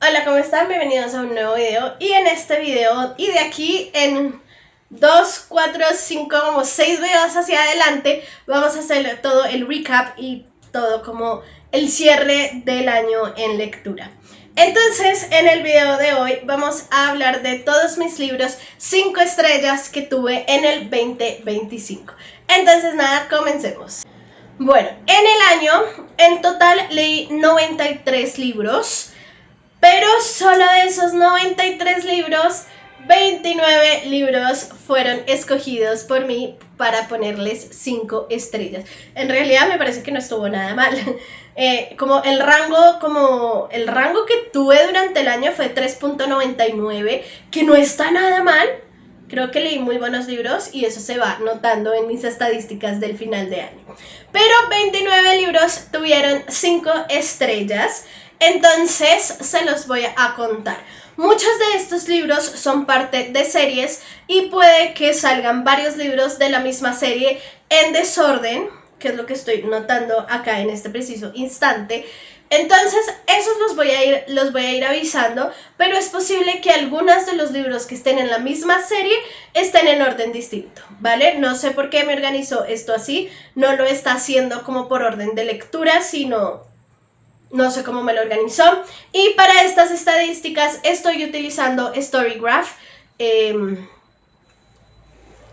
Hola, ¿cómo están? Bienvenidos a un nuevo video. Y en este video, y de aquí en 2, 4, 5, como 6 videos hacia adelante, vamos a hacer todo el recap y todo como el cierre del año en lectura. Entonces, en el video de hoy vamos a hablar de todos mis libros 5 estrellas que tuve en el 2025. Entonces nada, comencemos. Bueno, en el año, en total leí 93 libros. Pero solo de esos 93 libros, 29 libros fueron escogidos por mí para ponerles 5 estrellas. En realidad me parece que no estuvo nada mal. Como el rango que tuve durante el año fue 3.99, que no está nada mal. Creo que leí muy buenos libros y eso se va notando en mis estadísticas del final de año. Pero 29 libros tuvieron 5 estrellas. Entonces se los voy a contar. Muchos de estos libros son parte de series y puede que salgan varios libros de la misma serie en desorden, que es lo que estoy notando acá en este preciso instante. Entonces esos los voy a ir avisando, pero es posible que algunos de los libros que estén en la misma serie estén en orden distinto, ¿vale? No sé por qué me organizó esto así, no lo está haciendo como por orden de lectura, sino no sé cómo me lo organizó. Y para estas estadísticas estoy utilizando Storygraph, que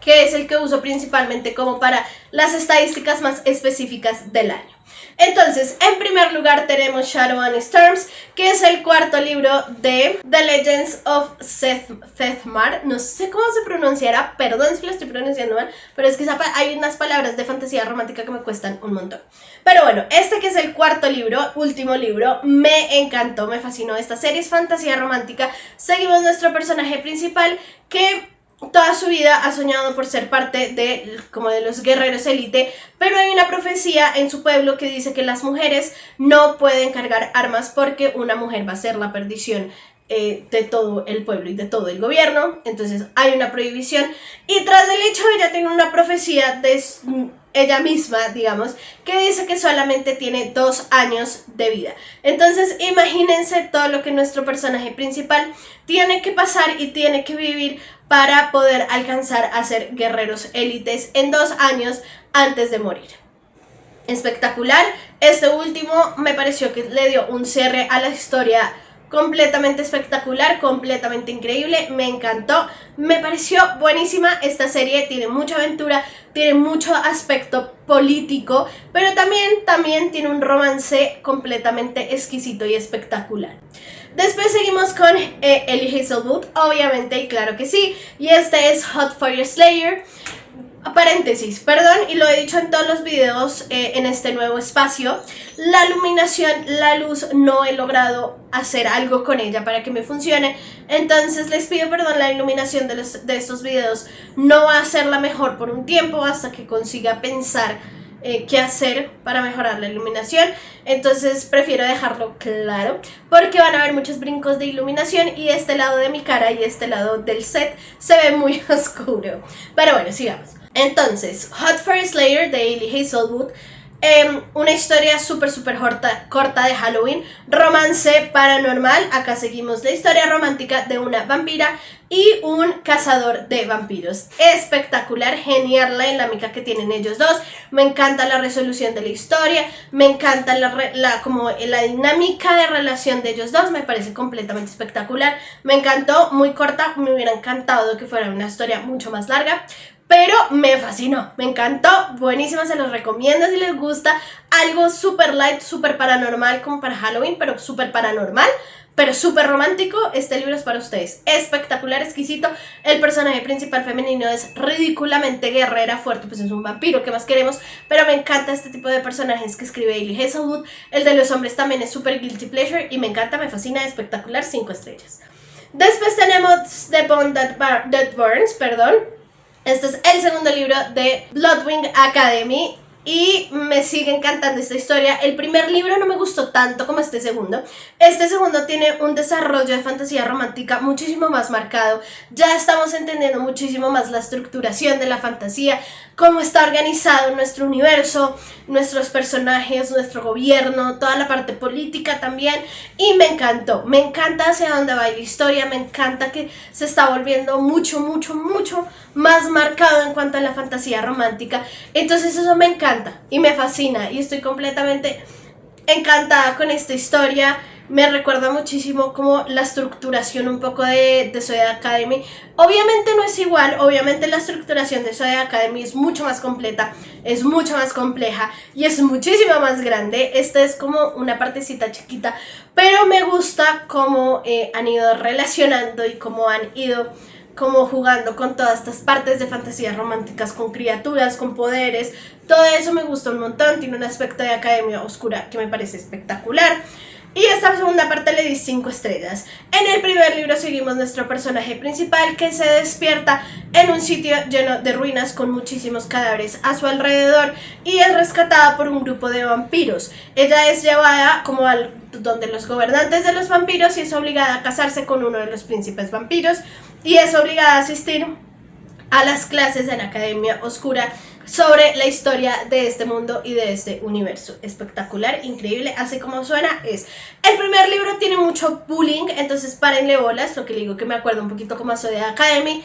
es el que uso principalmente como para las estadísticas más específicas del año. Entonces, en primer lugar tenemos Shadow and Storms, que es el cuarto libro de The Legends of Sethmar. No sé cómo se pronunciará, perdón si lo estoy pronunciando mal, pero es que hay unas palabras de fantasía romántica que me cuestan un montón. Pero bueno, este que es el cuarto libro, último libro, me encantó, me fascinó. Esta serie es fantasía romántica. Seguimos nuestro personaje principal que toda su vida ha soñado por ser parte de los guerreros élite, pero hay una profecía en su pueblo que dice que las mujeres no pueden cargar armas porque una mujer va a ser la perdición de todo el pueblo y de todo el gobierno. Entonces hay una prohibición y tras el hecho ella tiene una profecía de ella misma, digamos, que dice que solamente tiene 2 años de vida. Entonces imagínense todo lo que nuestro personaje principal tiene que pasar y tiene que vivir para poder alcanzar a ser guerreros élites en 2 años antes de morir. Espectacular. Este último me pareció que le dio un cierre a la historia completamente espectacular, completamente increíble, me encantó, me pareció buenísima. Esta serie tiene mucha aventura, tiene mucho aspecto político, pero también tiene un romance completamente exquisito y espectacular. Después seguimos con Elie Hazelwood, obviamente, y claro que sí, y este es Hot Fire Slayer. Paréntesis, perdón, y lo he dicho en todos los videos en este nuevo espacio, la iluminación, la luz, no he logrado hacer algo con ella para que me funcione, entonces les pido perdón. La iluminación de estos videos no va a ser la mejor por un tiempo hasta que consiga pensar qué hacer para mejorar la iluminación. Entonces prefiero dejarlo claro porque van a haber muchos brincos de iluminación y este lado de mi cara y este lado del set se ve muy oscuro, pero bueno, sigamos. Entonces, Hot Fire Slayer de Elie Hazelwood, una historia súper corta de Halloween, romance paranormal. Acá seguimos la historia romántica de una vampira y un cazador de vampiros. Espectacular, genial la dinámica que tienen ellos dos. Me encanta la resolución de la historia, me encanta la dinámica de relación de ellos dos, me parece completamente espectacular. Me encantó, muy corta, me hubiera encantado que fuera una historia mucho más larga, pero me fascinó, me encantó, buenísima, se los recomiendo si les gusta algo super light, super paranormal como para Halloween, pero super paranormal, pero súper romántico. Este libro es para ustedes. Espectacular, exquisito. El personaje principal femenino es ridículamente guerrera, fuerte, pues es un vampiro, ¿qué más queremos? Pero me encanta este tipo de personajes que escribe Elie Hazelwood. El de los hombres también es súper guilty pleasure y me encanta, me fascina, espectacular, 5 estrellas. Después tenemos The Bond That Burns, perdón. Este es el segundo libro de Bloodwing Academy y me sigue encantando esta historia. El primer libro no me gustó tanto como este segundo. Este segundo tiene un desarrollo de fantasía romántica muchísimo más marcado. Ya estamos entendiendo muchísimo más la estructuración de la fantasía, cómo está organizado nuestro universo, nuestros personajes, nuestro gobierno, toda la parte política también. Y me encantó, me encanta hacia dónde va la historia, me encanta que se está volviendo mucho más marcado en cuanto a la fantasía romántica. Entonces eso me encanta y me fascina y estoy completamente encantada con esta historia. Me recuerda muchísimo como la estructuración un poco de Zodiac Academy. Obviamente no es igual, obviamente la estructuración de Zodiac Academy es mucho más completa, es mucho más compleja y es muchísimo más grande. Esta es como una partecita chiquita, pero me gusta cómo han ido relacionando y cómo han ido como jugando con todas estas partes de fantasías románticas, con criaturas, con poderes. Todo eso me gusta un montón, tiene un aspecto de Academia Oscura que me parece espectacular. Y esta segunda parte le di 5 estrellas. En el primer libro seguimos nuestro personaje principal que se despierta en un sitio lleno de ruinas con muchísimos cadáveres a su alrededor y es rescatada por un grupo de vampiros. Ella es llevada como al donde los gobernantes de los vampiros y es obligada a casarse con uno de los príncipes vampiros y es obligada a asistir a las clases en la Academia Oscura sobre la historia de este mundo y de este universo. Espectacular, increíble, así como suena es. El primer libro tiene mucho bullying, entonces párenle bolas, lo que le digo que me acuerdo un poquito como a Zodiac Academy,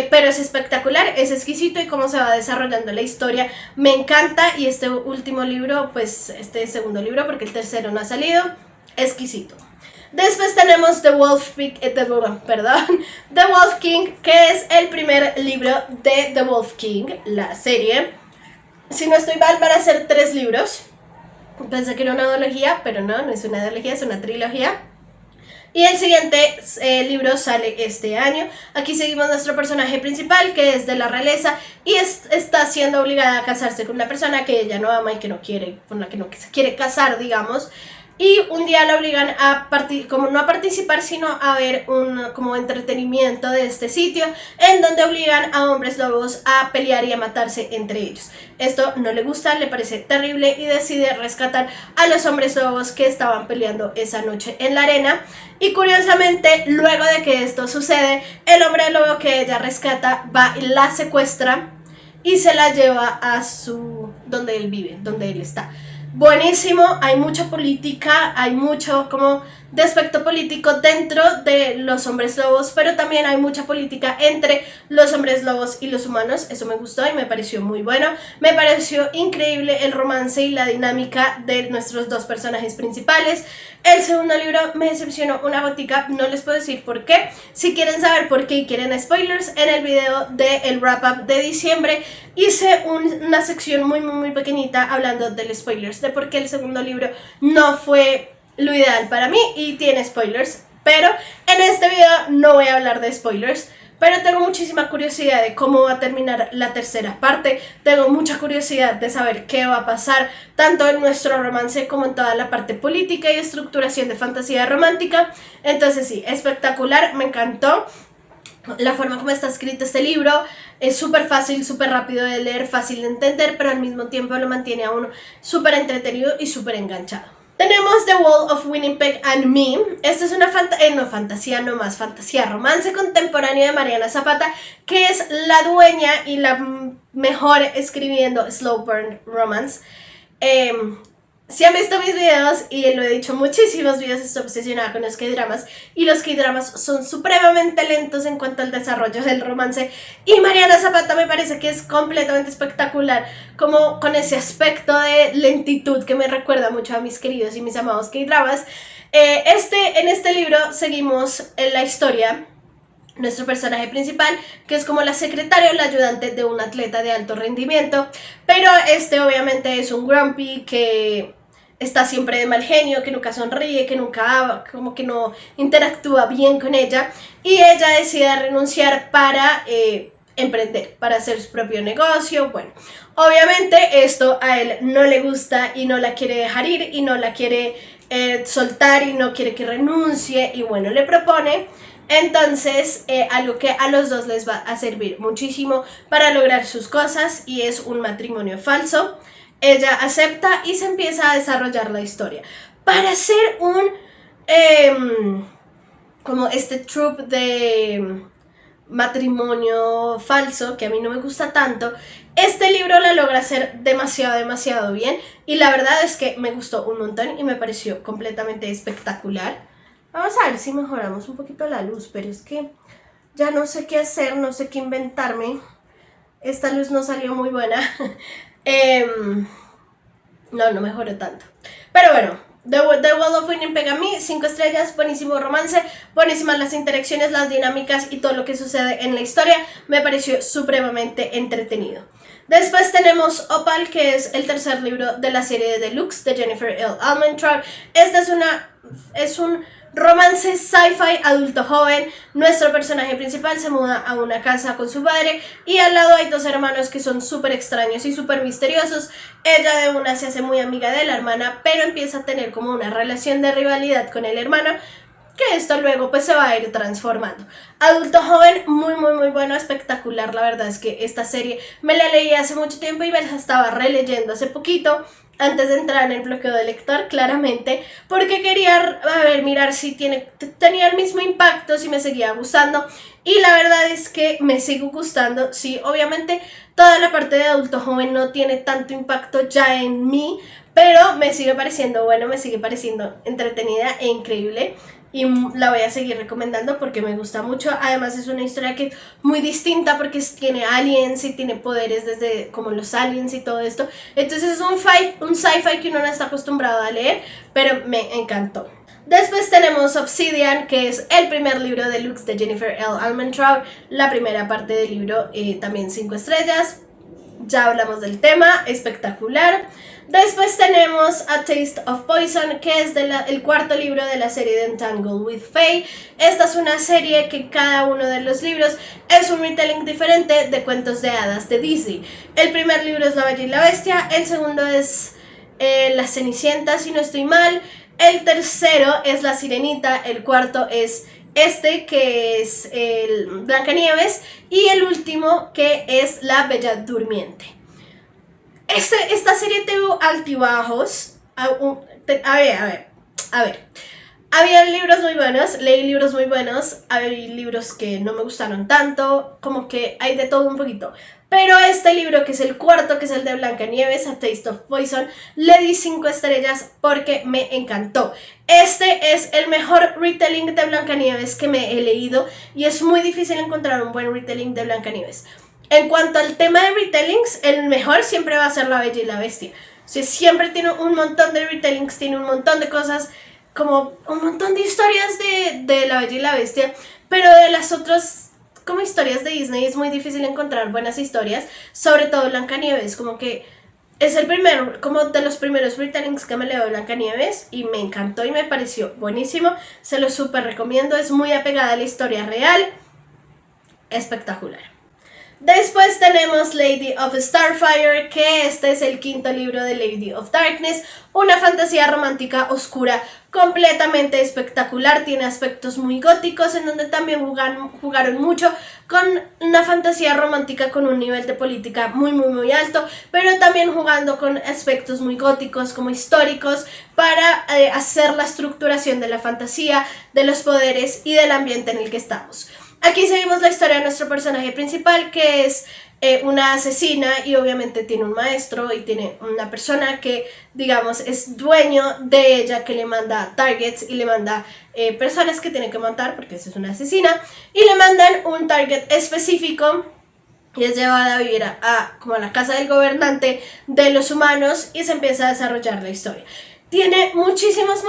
pero es espectacular, es exquisito y cómo se va desarrollando la historia me encanta. Y este último libro, pues este segundo libro, porque el tercero no ha salido, exquisito. Después tenemos The Wolf King, que es el primer libro de The Wolf King, la serie. Si no estoy mal, van a ser 3 libros. Pensé que era una duología, pero no es una duología, es una trilogía. Y el siguiente libro sale este año. Aquí seguimos nuestro personaje principal, que es de la realeza y está siendo obligada a casarse con una persona que ella no ama y que no quiere, con la que no se quiere casar, digamos. Y un día la obligan a como no a participar, sino a ver un como entretenimiento de este sitio, en donde obligan a hombres lobos a pelear y a matarse entre ellos. Esto no le gusta, le parece terrible y decide rescatar a los hombres lobos que estaban peleando esa noche en la arena. Y curiosamente, luego de que esto sucede, el hombre lobo que ella rescata va y la secuestra y se la lleva a donde él vive, donde él está. Buenísimo, hay mucha política, hay mucho como de aspecto político dentro de los hombres lobos, pero también hay mucha política entre los hombres lobos y los humanos. Eso me gustó y me pareció muy bueno. Me pareció increíble el romance y la dinámica de nuestros dos personajes principales. El segundo libro me decepcionó una gotica, no les puedo decir por qué. Si quieren saber por qué y quieren spoilers, en el video del wrap up de diciembre hice una sección muy pequeñita hablando del spoilers, de por qué el segundo libro no fue lo ideal para mí y tiene spoilers. Pero en este video no voy a hablar de spoilers, pero tengo muchísima curiosidad de cómo va a terminar la tercera parte. Tengo mucha curiosidad de saber qué va a pasar, tanto en nuestro romance como en toda la parte política y estructuración de fantasía romántica. Entonces sí, espectacular, me encantó la forma como está escrito este libro. Es súper fácil, súper rápido de leer, fácil de entender, pero al mismo tiempo lo mantiene a uno súper entretenido y súper enganchado. Tenemos The Wall of Winnipeg and Me. Esta es una fantasía romance contemporáneo de Mariana Zapata, que es la dueña y la mejor escribiendo slow burn romance. Si han visto mis videos, y lo he dicho en muchísimos videos, estoy obsesionada con los K-dramas, y los K-dramas son supremamente lentos en cuanto al desarrollo del romance, y Mariana Zapata me parece que es completamente espectacular, como con ese aspecto de lentitud que me recuerda mucho a mis queridos y mis amados K-dramas. En este libro seguimos en la historia nuestro personaje principal, que es como la secretaria o la ayudante de un atleta de alto rendimiento, pero obviamente es un grumpy que está siempre de mal genio, que nunca sonríe, que nunca como que no interactúa bien con ella, y ella decide renunciar para emprender, para hacer su propio negocio. Bueno, obviamente esto a él no le gusta y no la quiere dejar ir y no la quiere soltar y no quiere que renuncie, y bueno, le propone entonces algo que a los dos les va a servir muchísimo para lograr sus cosas, y es un matrimonio falso. ella acepta y se empieza a desarrollar la historia. Para hacer un, como este trope de matrimonio falso, que a mí no me gusta tanto, este libro la logra hacer demasiado bien, y la verdad es que me gustó un montón y me pareció completamente espectacular. Vamos a ver si mejoramos un poquito la luz, pero es que ya no sé qué hacer, no sé qué inventarme. Esta luz no salió muy buena. No mejoró tanto. Pero bueno, The Wall of Winning pega a mí, 5 estrellas, buenísimo romance, buenísimas las interacciones, las dinámicas y todo lo que sucede en la historia. Me pareció supremamente entretenido. Después tenemos Opal, que es el tercer libro de la serie de Deluxe de Jennifer L. Almentrout. Esta es un romance sci-fi adulto joven. Nuestro personaje principal se muda a una casa con su padre y al lado hay dos hermanos que son súper extraños y súper misteriosos. Ella de una se hace muy amiga de la hermana, pero empieza a tener como una relación de rivalidad con el hermano, que esto luego pues se va a ir transformando. Adulto joven, muy bueno, espectacular. La verdad es que esta serie me la leí hace mucho tiempo y me la estaba releyendo hace poquito, antes de entrar en el bloqueo de lector, claramente, porque quería mirar si tenía el mismo impacto, si me seguía gustando, y la verdad es que me sigue gustando. Sí, obviamente toda la parte de adulto joven no tiene tanto impacto ya en mí, pero me sigue pareciendo bueno, me sigue pareciendo entretenida e increíble. Y la voy a seguir recomendando porque me gusta mucho. Además es una historia que es muy distinta porque tiene aliens y tiene poderes desde como los aliens y todo esto. Entonces es un sci-fi que uno no está acostumbrado a leer, pero me encantó. Después tenemos Obsidian, que es el primer libro deluxe de Jennifer L. Almentrout. La primera parte del libro, también 5 estrellas. Ya hablamos del tema, espectacular. Después tenemos A Taste of Poison, que es el cuarto libro de la serie de Entangled with Fae. Esta es una serie que cada uno de los libros es un retelling diferente de cuentos de hadas de Disney. El primer libro es La Bella y la Bestia, el segundo es La Cenicienta, si no estoy mal, el tercero es La Sirenita, el cuarto es que es el Blancanieves, y el último que es La Bella Durmiente. Esta serie tuvo altibajos. A ver. Había libros muy buenos, leí libros muy buenos, hay libros que no me gustaron tanto, como que hay de todo un poquito. Pero este libro, que es el cuarto, que es el de Blancanieves, A Taste of Poison, le di 5 estrellas porque me encantó. Este es el mejor retelling de Blancanieves que me he leído, y es muy difícil encontrar un buen retelling de Blancanieves. En cuanto al tema de retellings, el mejor siempre va a ser La Bella y la Bestia. O sea, siempre tiene un montón de retellings, tiene un montón de cosas, como un montón de historias de La Bella y la Bestia, pero de las otras como historias de Disney es muy difícil encontrar buenas historias, sobre todo Blancanieves, como que es el primero, como de los primeros retellings que me leo de Blancanieves, y me encantó y me pareció buenísimo, se lo súper recomiendo, es muy apegada a la historia real, espectacular. Después tenemos Lady of Starfire, que este es el quinto libro de Lady of Darkness, una fantasía romántica oscura completamente espectacular. Tiene aspectos muy góticos, en donde también jugaron mucho con una fantasía romántica con un nivel de política muy alto, pero también jugando con aspectos muy góticos como históricos para hacer la estructuración de la fantasía, de los poderes y del ambiente en el que estamos. Aquí seguimos la historia de nuestro personaje principal, que es una asesina, y obviamente tiene un maestro y tiene una persona que, digamos, es dueño de ella, que le manda targets y le manda personas que tiene que matar, porque esa es una asesina, y le mandan un target específico y es llevada a vivir como a la casa del gobernante de los humanos, y se empieza a desarrollar la historia. Tiene muchísimos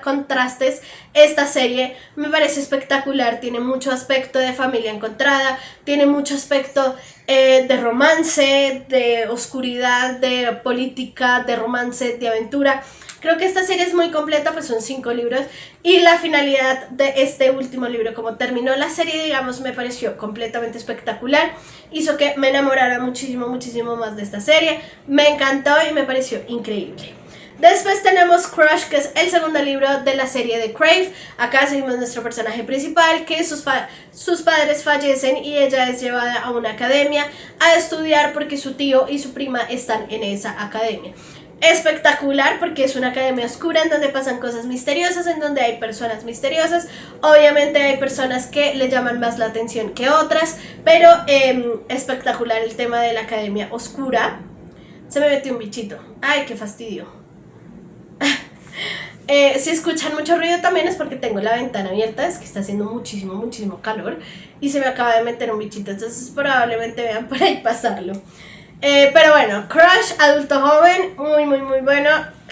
contrastes esta serie, me parece espectacular, tiene mucho aspecto de familia encontrada, tiene mucho aspecto de romance, de oscuridad, de política, de romance, de aventura. Creo que esta serie es muy completa, pues son 5 libros, y la finalidad de este último libro, como terminó la serie, digamos, me pareció completamente espectacular, hizo que me enamorara muchísimo más de esta serie, me encantó y me pareció increíble. Después tenemos Crush, que es el segundo libro de la serie de Crave. Acá seguimos nuestro personaje principal, que sus padres fallecen y ella es llevada a una academia a estudiar porque su tío y su prima están en esa academia. Espectacular porque es una academia oscura en donde pasan cosas misteriosas, en donde hay personas misteriosas. Obviamente hay personas que le llaman más la atención que otras, pero espectacular el tema de la academia oscura. Se me metió un bichito. Ay, qué fastidio. Si escuchan mucho ruido también es porque tengo la ventana abierta, es que está haciendo muchísimo calor y se me acaba de meter un bichito, entonces probablemente vean por ahí pasarlo. Pero bueno, Crush, adulto joven, muy bueno.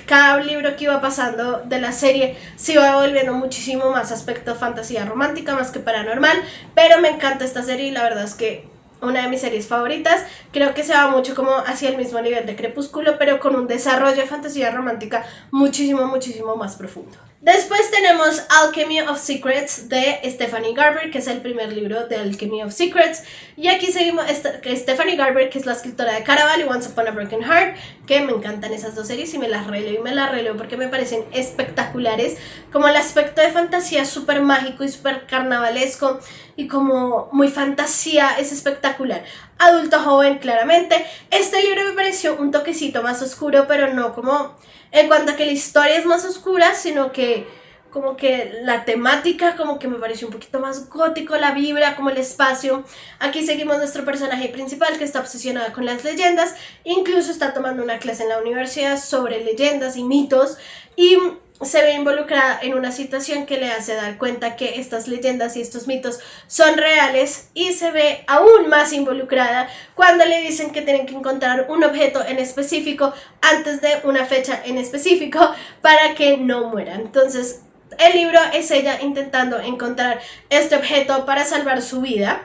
Cada libro que iba pasando de la serie se iba volviendo muchísimo más aspecto fantasía romántica más que paranormal, pero me encanta esta serie y la verdad es que una de mis series favoritas. Creo que se va mucho como hacia el mismo nivel de Crepúsculo, pero con un desarrollo de fantasía romántica muchísimo más profundo. Después tenemos Alchemy of Secrets de Stephanie Garber, que es el primer libro de Alchemy of Secrets. Y aquí seguimos Stephanie Garber, que es la escritora de Caraval y Once Upon a Broken Heart, que me encantan esas dos series y me las releo porque me parecen espectaculares. Como el aspecto de fantasía súper mágico y súper carnavalesco y como muy fantasía es espectacular. Adulto joven, claramente. Este libro me pareció un toquecito más oscuro, pero no como en cuanto a que la historia es más oscura, sino que como que la temática como que me pareció un poquito más gótico, la vibra, como el espacio. Aquí seguimos nuestro personaje principal que está obsesionada con las leyendas, incluso está tomando una clase en la universidad sobre leyendas y mitos y se ve involucrada en una situación que le hace dar cuenta que estas leyendas y estos mitos son reales y se ve aún más involucrada cuando le dicen que tienen que encontrar un objeto en específico antes de una fecha en específico para que no muera. Entonces el libro es ella intentando encontrar este objeto para salvar su vida.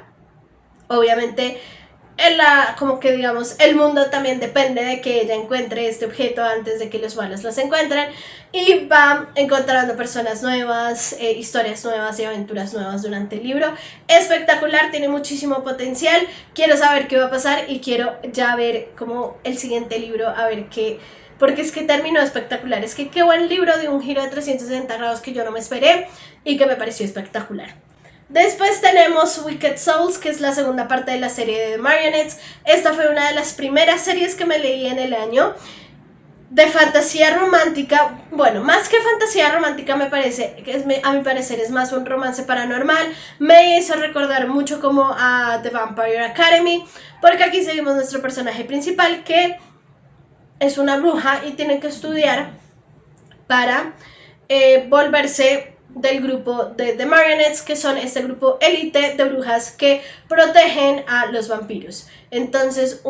Obviamente como que digamos el mundo también depende de que ella encuentre este objeto antes de que los malos los encuentren y va encontrando personas nuevas, historias nuevas y aventuras nuevas durante el libro. Espectacular, tiene muchísimo potencial, quiero saber qué va a pasar y quiero ya ver como el siguiente libro, a ver qué, porque es que terminó espectacular, es que qué buen libro de un giro de 360 grados que yo no me esperé y que me pareció espectacular. Después tenemos Wicked Souls, que es la segunda parte de la serie de The Marionettes. Esta fue una de las primeras series que me leí en el año. De fantasía romántica, bueno, más que fantasía romántica me parece, a mi parecer es más un romance paranormal. Me hizo recordar mucho como a The Vampire Academy, porque aquí seguimos nuestro personaje principal que es una bruja y tiene que estudiar para volverse del grupo de The Marionettes, que son este grupo élite de brujas que protegen a los vampiros. Entonces,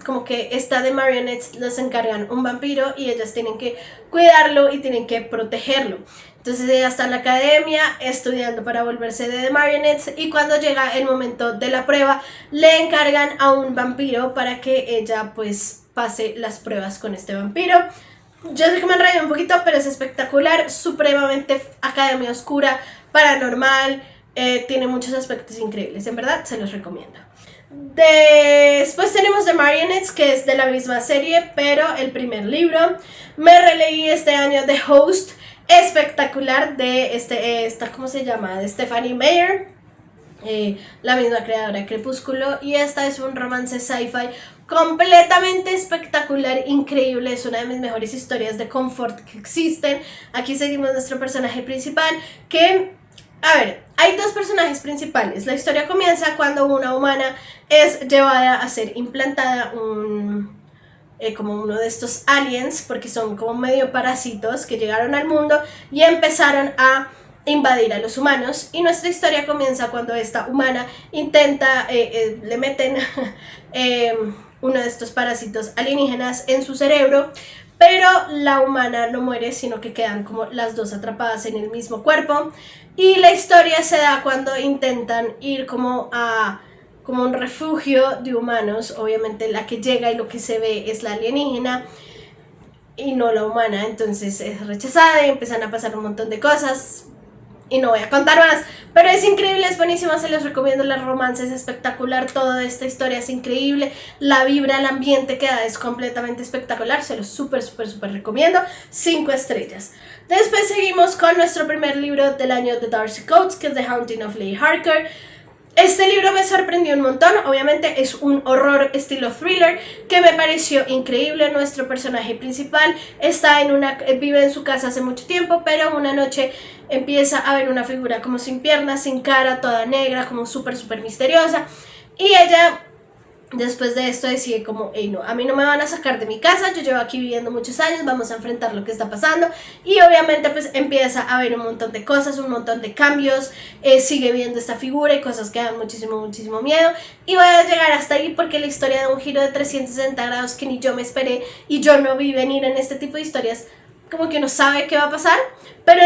como que esta de Marionettes les encargan un vampiro y ellas tienen que cuidarlo y tienen que protegerlo. Entonces ella está en la academia estudiando para volverse de The Marionettes y cuando llega el momento de la prueba le encargan a un vampiro para que ella pues pase las pruebas con este vampiro. Yo sé que me enredé un poquito, pero es espectacular, supremamente academia oscura, paranormal, tiene muchos aspectos increíbles, en verdad se los recomiendo. Después tenemos The Marionettes, que es de la misma serie, pero el primer libro. Me releí este año The Host, espectacular, de ¿cómo se llama? De Stephanie Meyer, la misma creadora de Crepúsculo, y esta es un romance sci-fi completamente espectacular, increíble, es una de mis mejores historias de confort que existen. Aquí seguimos nuestro personaje principal que, a ver, hay dos personajes principales. La historia comienza cuando una humana es llevada a ser implantada como uno de estos aliens, porque son como medio parásitos que llegaron al mundo y empezaron a invadir a los humanos, y nuestra historia comienza cuando esta humana intenta, le meten uno de estos parásitos alienígenas en su cerebro, pero la humana no muere, sino que quedan como las dos atrapadas en el mismo cuerpo, y la historia se da cuando intentan ir como un refugio de humanos. Obviamente la que llega y lo que se ve es la alienígena y no la humana, entonces es rechazada y empiezan a pasar un montón de cosas. y no voy a contar más, pero es increíble, es buenísima, se los recomiendo. El romance es espectacular, toda esta historia es increíble, la vibra, el ambiente que da es completamente espectacular, se los súper recomiendo, 5 estrellas. Después seguimos con nuestro primer libro del año de Darcy Coates, que es The Haunting of Lady Harker. Este libro me sorprendió un montón, obviamente es un horror estilo thriller que me pareció increíble. Nuestro personaje principal vive en su casa hace mucho tiempo, pero una noche empieza a ver una figura como sin piernas, sin cara, toda negra, como súper misteriosa, y ella después de esto decide como, hey, no, a mí no me van a sacar de mi casa, yo llevo aquí viviendo muchos años, vamos a enfrentar lo que está pasando. Y obviamente pues empieza a ver un montón de cosas, un montón de cambios, sigue viendo esta figura y cosas que dan muchísimo miedo. Y voy a llegar hasta ahí porque la historia da un giro de 360 grados que ni yo me esperé, y yo no vi venir en este tipo de historias. Como que uno sabe qué va a pasar, pero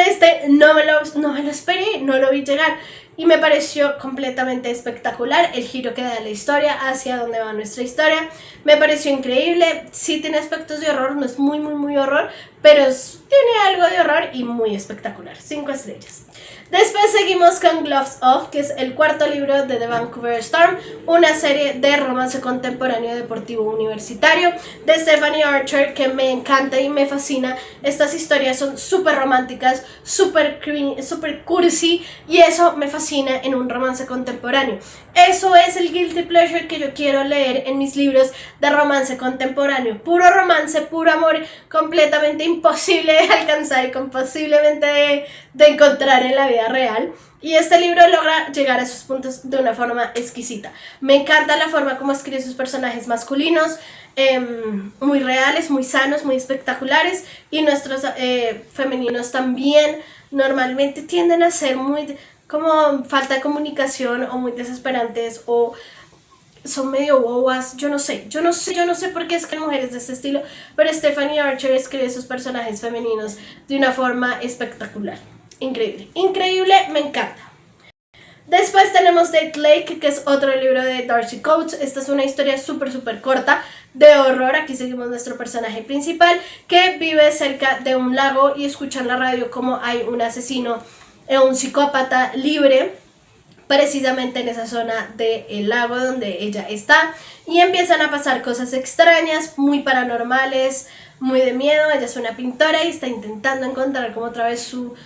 no me lo esperé, no lo vi llegar. Y me pareció completamente espectacular el giro que da la historia, hacia dónde va nuestra historia. Me pareció increíble, sí tiene aspectos de horror, no es muy horror, pero tiene algo de horror y muy espectacular, 5 estrellas. Después seguimos con Gloves Off, que es el cuarto libro de The Vancouver Storm, una serie de romance contemporáneo deportivo universitario de Stephanie Archer, que me encanta y me fascina. Estas historias son súper románticas, súper cursi, y eso me fascina en un romance contemporáneo. Eso es el guilty pleasure que yo quiero leer en mis libros de romance contemporáneo. Puro romance, puro amor, completamente imposible de alcanzar y imposiblemente de encontrar en la vida real. Y este libro logra llegar a esos puntos de una forma exquisita. Me encanta la forma como escribe sus personajes masculinos, muy reales, muy sanos, muy espectaculares. Y nuestros femeninos también normalmente tienden a ser muy como falta de comunicación, o muy desesperantes, o son medio bobas. Yo no sé por qué es que hay mujeres de este estilo, pero Stephanie Archer escribe sus personajes femeninos de una forma espectacular. Increíble, me encanta. Después tenemos Dead Lake, que es otro libro de Darcy Coates. Esta es una historia súper corta de horror. Aquí seguimos nuestro personaje principal, que vive cerca de un lago y escucha en la radio como hay un asesino, un psicópata libre, precisamente en esa zona del lago donde ella está, y empiezan a pasar cosas extrañas, muy paranormales, muy de miedo. Ella es una pintora y está intentando encontrar como otra vez su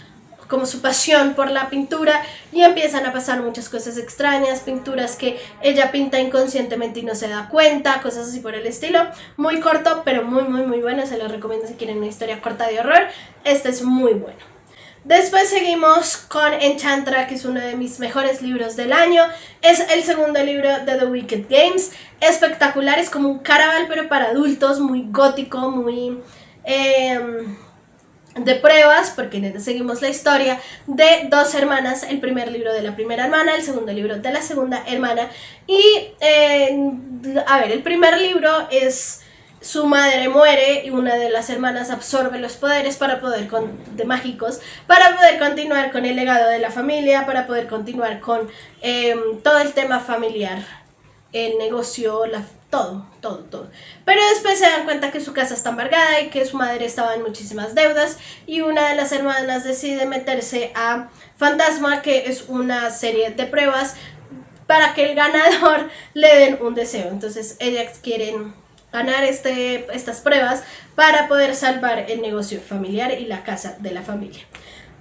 pasión por la pintura, y empiezan a pasar muchas cosas extrañas, pinturas que ella pinta inconscientemente y no se da cuenta, cosas así por el estilo. Muy corto, pero muy bueno, se lo recomiendo si quieren una historia corta de horror. Este es muy bueno. Después seguimos con Enchantra, que es uno de mis mejores libros del año. Es el segundo libro de The Wicked Games. Espectacular, es como un Caraval pero para adultos, muy gótico, muy de pruebas, porque seguimos la historia de dos hermanas. El primer libro de la primera hermana, el segundo libro de la segunda hermana. Y el primer libro es: su madre muere y una de las hermanas absorbe los poderes mágicos para poder continuar con el legado de la familia, para poder continuar con todo el tema familiar, el negocio, todo. Pero después se dan cuenta que su casa está embargada y que su madre estaba en muchísimas deudas, y una de las hermanas decide meterse a Fantasma, que es una serie de pruebas para que el ganador le den un deseo. Entonces ellas quieren ganar estas pruebas para poder salvar el negocio familiar y la casa de la familia.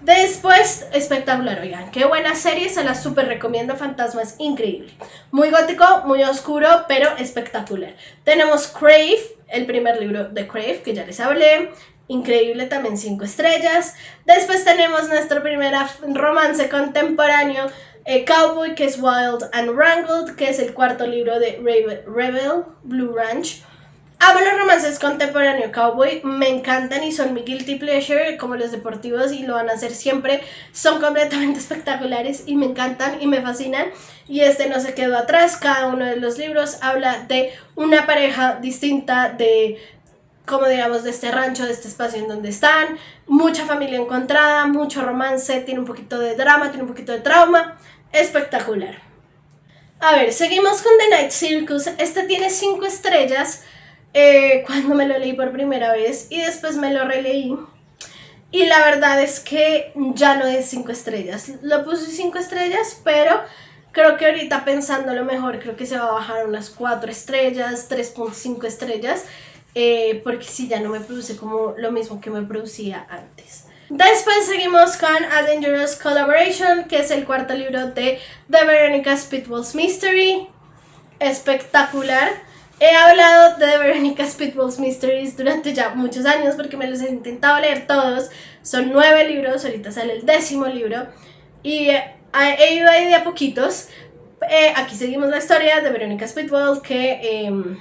Después, espectacular, oigan, qué buena serie, se la súper recomiendo. Fantasma es increíble, muy gótico, muy oscuro, pero espectacular. Tenemos Crave, el primer libro de Crave, que ya les hablé, increíble, también 5 estrellas. Después tenemos nuestro primer romance contemporáneo, Cowboy, que es Wild and Wrangled, que es el cuarto libro de Rebel Blue Ranch. Amo los romances contemporáneos cowboy, me encantan y son mi guilty pleasure, como los deportivos, y lo van a hacer siempre. Son completamente espectaculares y me encantan y me fascinan. Y este no se quedó atrás. Cada uno de los libros habla de una pareja distinta, de este rancho, de este espacio en donde están. Mucha familia encontrada, mucho romance, tiene un poquito de drama, tiene un poquito de trauma. Espectacular. A ver, seguimos con The Night Circus. Este tiene 5 estrellas. Cuando me lo leí por primera vez y después me lo releí, y la verdad es que ya no es 5 estrellas. Lo puse 5 estrellas, pero creo que ahorita pensándolo mejor, creo que se va a bajar unas 4 estrellas, 3.5 estrellas, porque sí, ya no me produce como lo mismo que me producía antes. Después seguimos con A Dangerous Collaboration, que es el cuarto libro de The Veronica Speedwell's Mystery. Espectacular. He hablado de The Veronica Speedwell's Mysteries durante ya muchos años porque me los he intentado leer todos. Son 9 libros, ahorita sale el 10º libro y he ido ahí de a poquitos. Aquí seguimos la historia de Veronica Speedwell, que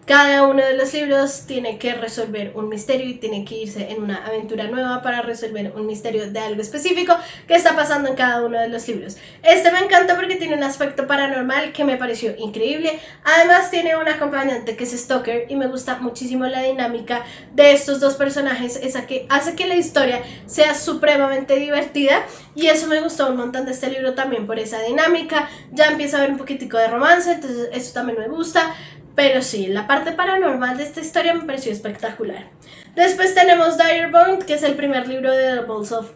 cada uno de los libros tiene que resolver un misterio y tiene que irse en una aventura nueva para resolver un misterio de algo específico que está pasando en cada uno de los libros. Este me encanta porque tiene un aspecto paranormal que me pareció increíble. Además tiene un acompañante que es Stoker y me gusta muchísimo la dinámica de estos dos personajes, esa que hace que la historia sea supremamente divertida, y eso me gustó un montón de este libro también por esa dinámica. Ya empieza a haber un poquitico de romance, entonces eso también me gusta. Pero sí, la parte paranormal de esta historia me pareció espectacular. Después tenemos Direbound, que es el primer libro de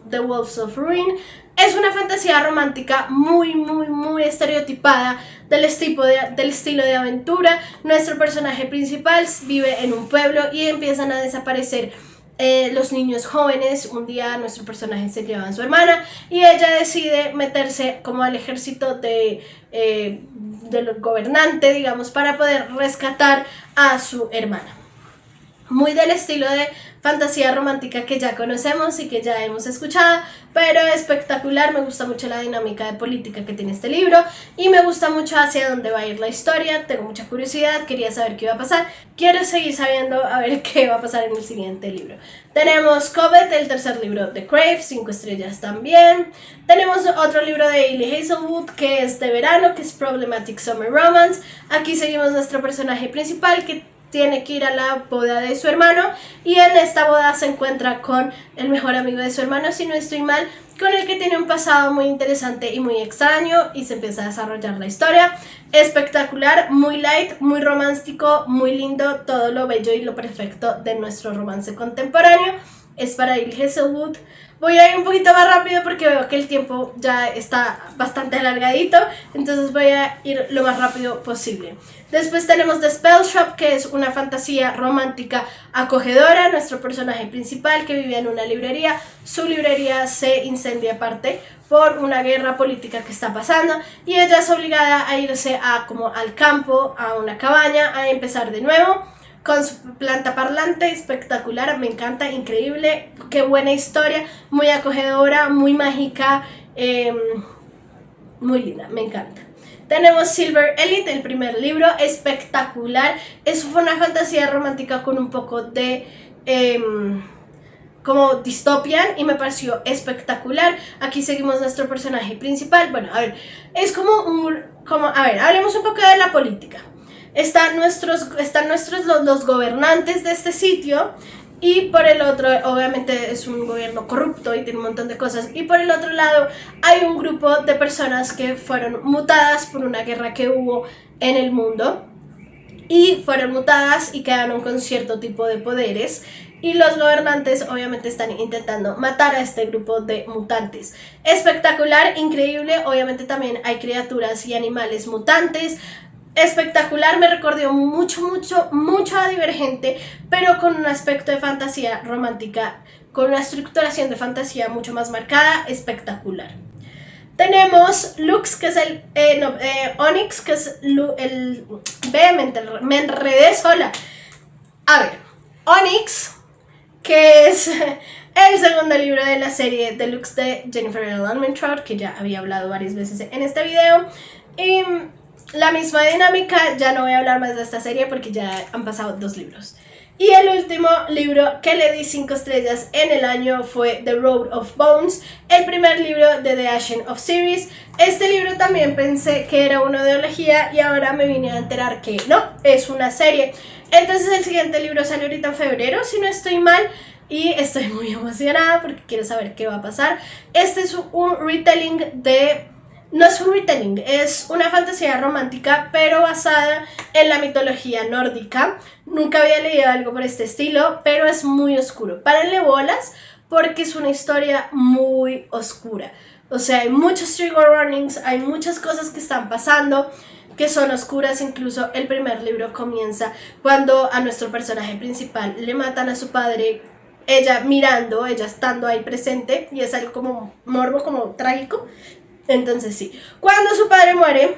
The Wolves of Ruin. Es una fantasía romántica muy estereotipada del estilo de aventura. Nuestro personaje principal vive en un pueblo y empiezan a desaparecer los niños jóvenes. Un día nuestro personaje se lleva a su hermana y ella decide meterse como al ejército del gobernante, digamos, para poder rescatar a su hermana. Muy del estilo de fantasía romántica que ya conocemos y que ya hemos escuchado, pero espectacular. Me gusta mucho la dinámica de política que tiene este libro y me gusta mucho hacia dónde va a ir la historia. Tengo mucha curiosidad, quería saber qué iba a pasar, quiero seguir sabiendo a ver qué va a pasar en el siguiente libro. Tenemos Covet, el tercer libro de Crave, 5 estrellas también. Tenemos otro libro de Hailey Hazelwood que es de verano, que es Problematic Summer Romance. Aquí seguimos nuestro personaje principal que tiene que ir a la boda de su hermano y en esta boda se encuentra con el mejor amigo de su hermano, si no estoy mal, con el que tiene un pasado muy interesante y muy extraño, y se empieza a desarrollar la historia. Espectacular, muy light, muy romántico, muy lindo, todo lo bello y lo perfecto de nuestro romance contemporáneo. Es para Hailey Hazelwood. Voy a ir un poquito más rápido porque veo que el tiempo ya está bastante alargadito, entonces voy a ir lo más rápido posible. Después tenemos The Spell Shop, que es una fantasía romántica acogedora. Nuestro personaje principal que vivía en una librería, su librería se incendia aparte por una guerra política que está pasando y ella es obligada a irse como al campo, a una cabaña, a empezar de nuevo con su planta parlante. Espectacular, me encanta, increíble, qué buena historia, muy acogedora, muy mágica, muy linda, me encanta. Tenemos Silver Elite, el primer libro, espectacular. Es una fantasía romántica con un poco de como dystopian y me pareció espectacular. Aquí seguimos nuestro personaje principal. Bueno, a ver, es a ver, hablemos un poco de la política. Están los gobernantes de este sitio, y por el otro, obviamente es un gobierno corrupto y tiene un montón de cosas, y por el otro lado hay un grupo de personas que fueron mutadas por una guerra que hubo en el mundo y fueron mutadas y quedaron con cierto tipo de poderes, y los gobernantes obviamente están intentando matar a este grupo de mutantes. Espectacular, increíble. Obviamente también hay criaturas y animales mutantes. Espectacular, me recordó mucho a Divergente, pero con un aspecto de fantasía romántica, con una estructuración de fantasía mucho más marcada. Espectacular. Tenemos Lux, que es Onyx, que es me enredé sola. A ver, Onyx, que es el segundo libro de la serie Deluxe de Jennifer L. Armentrout, que ya había hablado varias veces en este video. Y la misma dinámica, ya no voy a hablar más de esta serie porque ya han pasado 2 libros. Y el último libro que le di 5 estrellas en el año fue The Road of Bones, el primer libro de The Ashen of Series. Este libro también pensé que era una ideología y ahora me vine a enterar que no, es una serie. Entonces el siguiente libro sale ahorita en febrero, si no estoy mal, y estoy muy emocionada porque quiero saber qué va a pasar. Este es un retelling no es un retelling, es una fantasía romántica, pero basada en la mitología nórdica. Nunca había leído algo por este estilo, pero es muy oscuro. Párenle bolas, porque es una historia muy oscura. O sea, hay muchos trigger warnings, hay muchas cosas que están pasando que son oscuras. Incluso el primer libro comienza cuando a nuestro personaje principal le matan a su padre, ella mirando, ella estando ahí presente, y es algo como morbo, como trágico. Entonces sí, cuando su padre muere,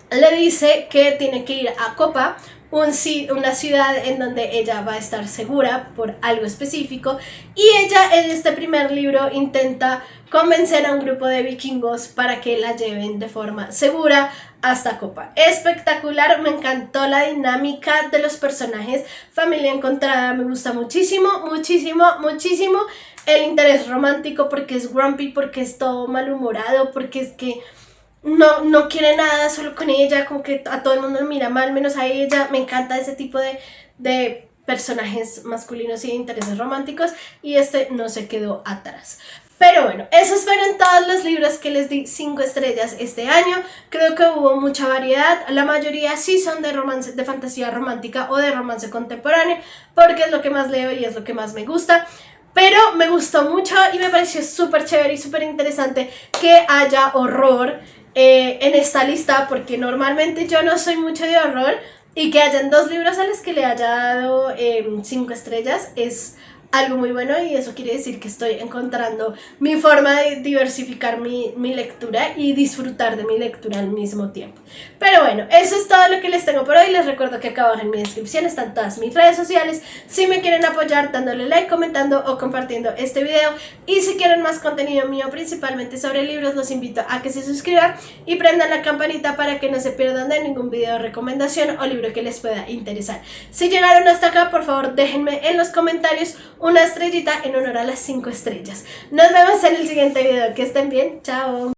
le dice que tiene que ir a Copa, una ciudad en donde ella va a estar segura por algo específico, y ella en este primer libro intenta convencer a un grupo de vikingos para que la lleven de forma segura hasta Copa. Espectacular, me encantó la dinámica de los personajes, familia encontrada, me gusta muchísimo, muchísimo, muchísimo el interés romántico, porque es grumpy, porque es todo malhumorado, porque es que no quiere nada solo con ella, como que a todo el mundo lo mira mal, menos a ella. Me encanta ese tipo de personajes masculinos y de intereses románticos, y este no se quedó atrás. Pero bueno, esos fueron todos los libros que les di 5 estrellas este año. Creo que hubo mucha variedad, la mayoría sí son de romance, de fantasía romántica o de romance contemporáneo, porque es lo que más leo y es lo que más me gusta. Pero me gustó mucho y me pareció súper chévere y súper interesante que haya horror en esta lista, porque normalmente yo no soy mucho de horror, y que hayan 2 libros a los que le haya dado 5 estrellas es algo muy bueno, y eso quiere decir que estoy encontrando mi forma de diversificar mi lectura y disfrutar de mi lectura al mismo tiempo. Pero bueno, eso es todo lo que les tengo por hoy. Les recuerdo que acá abajo en mi descripción están todas mis redes sociales, si me quieren apoyar dándole like, comentando o compartiendo este video, y si quieren más contenido mío principalmente sobre libros, los invito a que se suscriban y prendan la campanita para que no se pierdan de ningún video de recomendación o libro que les pueda interesar. Si llegaron hasta acá, por favor déjenme en los comentarios una estrellita en honor a las 5 estrellas. Nos vemos en el siguiente video. Que estén bien. Chao.